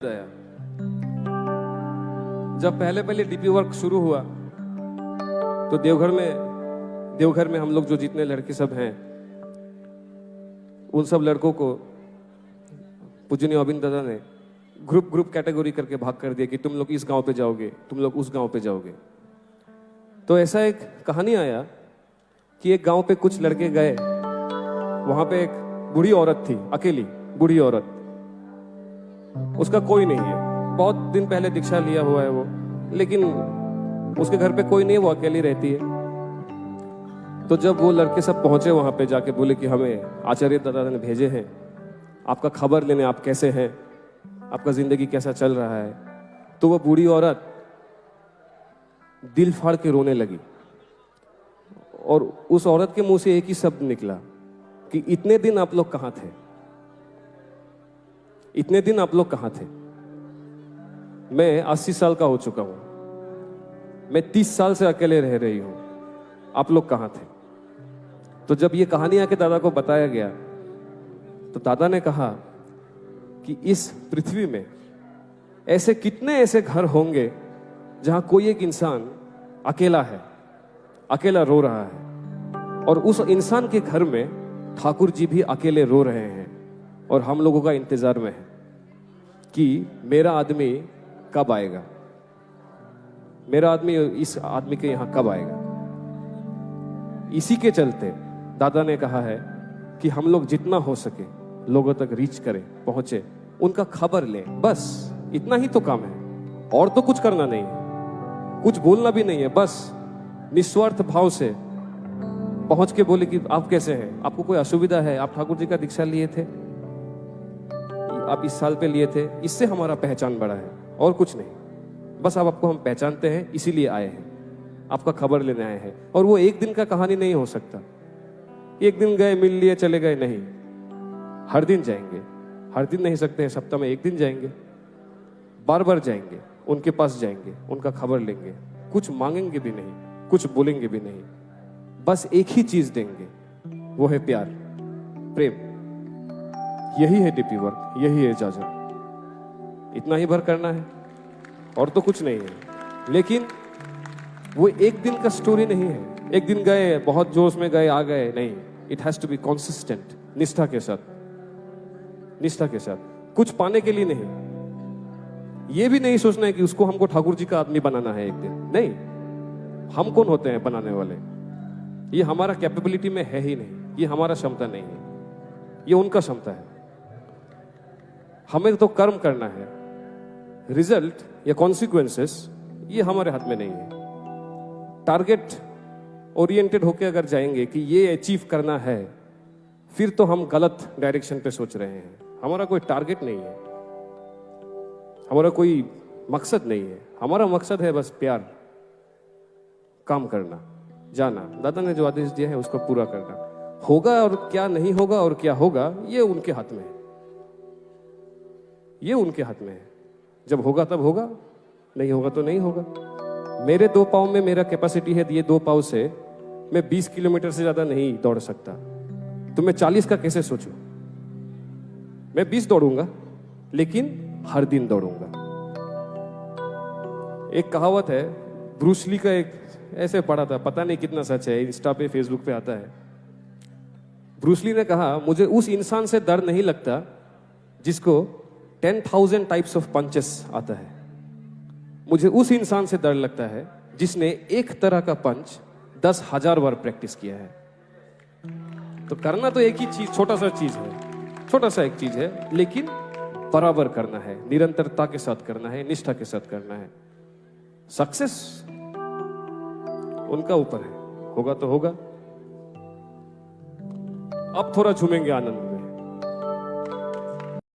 आया। जब पहले पहले डीपी वर्क शुरू हुआ तो देवघर में हम लोग जो जितने लड़के सब हैं उन सब लड़कों को पूजनीय अरविंद दादा ने ग्रुप कैटेगरी करके भाग कर दिया कि तुम लोग इस गांव पे जाओगे, तुम लोग उस गांव पे जाओगे। तो ऐसा एक कहानी आया कि एक गांव पे कुछ लड़के गए, वहां पे एक बूढ़ी औरत थी, अकेली बूढ़ी औरत, उसका कोई नहीं है, बहुत दिन पहले दीक्षा लिया हुआ है वो, लेकिन उसके घर पे कोई नहीं है, वो अकेली रहती है। तो जब वो लड़के सब पहुंचे वहां पे, जाके बोले कि हमें आचार्य दादा ने भेजे हैं आपका खबर लेने, आप कैसे हैं, आपका जिंदगी कैसा चल रहा है। तो वो बूढ़ी औरत दिल फाड़ के रोने लगी और उस औरत के मुंह से एक ही शब्द निकला कि इतने दिन आप लोग कहां थे, इतने दिन आप लोग कहां थे। मैं 80 साल का हो चुका हूं, मैं 30 साल से अकेले रह रही हूं, आप लोग कहां थे। तो जब ये कहानी आके दादा को बताया गया तो दादा ने कहा कि इस पृथ्वी में ऐसे कितने ऐसे घर होंगे जहां कोई एक इंसान अकेला है, अकेला रो रहा है, और उस इंसान के घर में ठाकुर जी भी अकेले रो रहे हैं और हम लोगों का इंतजार में है कि मेरा आदमी कब आएगा, मेरा आदमी इस आदमी के यहां कब आएगा। इसी के चलते दादा ने कहा है कि हम लोग जितना हो सके लोगों तक रीच करें, पहुंचे, उनका खबर लें, बस इतना ही तो काम है। और तो कुछ करना नहीं है, कुछ बोलना भी नहीं है, बस निस्वार्थ भाव से पहुंच के बोले कि आप कैसे हैं, आपको कोई असुविधा है, आप ठाकुर जी का दीक्षा लिए थे, आप इस साल पे लिए थे, इससे हमारा पहचान बढ़ा है और कुछ नहीं। बस आपको हम पहचानते हैं, इसीलिए आए हैं, आपका खबर लेने आए हैं। और वो एक दिन का कहानी नहीं हो सकता, एक दिन गए मिल लिए चले गए, नहीं, हर दिन जाएंगे, हर दिन नहीं सकते हैं, सप्ताह में एक दिन जाएंगे, बार बार जाएंगे, उनके पास जाएंगे, उनका खबर लेंगे, कुछ मांगेंगे भी नहीं, कुछ बोलेंगे भी नहीं, बस एक ही चीज देंगे, वो है प्यार, प्रेम। यही है डीपी वर्क, यही है इजाजत, इतना ही भर करना है और तो कुछ नहीं है। लेकिन वो एक दिन का स्टोरी नहीं है, एक दिन गए, बहुत जोश में गए, आ गए, नहीं, it has to be consistent, निष्ठा के साथ, निष्ठा के साथ, कुछ पाने के लिए नहीं। ये भी नहीं सोचना है कि उसको हमको ठाकुर जी का आदमी बनाना है एक दिन, नहीं, हम कौन होते हैं बनाने वाले, ये हमारा कैपेबिलिटी में है ही नहीं, ये हमारा क्षमता नहीं है, ये उनका क्षमता है। हमें तो कर्म करना है, रिजल्ट या कॉन्सिक्वेंसेस ये हमारे हाथ में नहीं है। टारगेट ओरिएंटेड होकर अगर जाएंगे कि ये अचीव करना है, फिर तो हम गलत डायरेक्शन पे सोच रहे हैं। हमारा कोई टारगेट नहीं है, हमारा कोई मकसद नहीं है, हमारा मकसद है बस प्यार, काम करना, जाना, दादा ने जो आदेश दिया है उसको पूरा करना। होगा और क्या नहीं होगा और क्या होगा, ये उनके हाथ में है, ये उनके हाथ में है। जब होगा तब होगा, नहीं होगा तो नहीं होगा। मेरे 2 पाँव में मेरा कैपेसिटी है, ये 2 पाँव से मैं 20 किलोमीटर से ज्यादा नहीं दौड़ सकता, तो मैं 40 का कैसे सोचूं। मैं 20 दौड़ूंगा, लेकिन हर दिन दौड़ूंगा। एक कहावत है, ब्रूस ली का, एक ऐसे पढ़ा था, पता नहीं कितना सच है, इंस्टा पे फेसबुक पे आता है। ब्रूस ली ने कहा, मुझे उस इंसान से डर नहीं लगता जिसको 10,000 टाइप्स ऑफ पंचेस आता है, मुझे उस इंसान से डर लगता है जिसने एक तरह का पंच 10,000 बार प्रैक्टिस किया है। तो करना तो एक ही चीज, छोटा सा चीज है, छोटा सा एक चीज है, लेकिन बराबर करना है, निरंतरता के साथ करना है, निष्ठा के साथ करना है। सक्सेस उनका ऊपर है, होगा तो होगा। अब थोड़ा झूमेंगे आनंद में।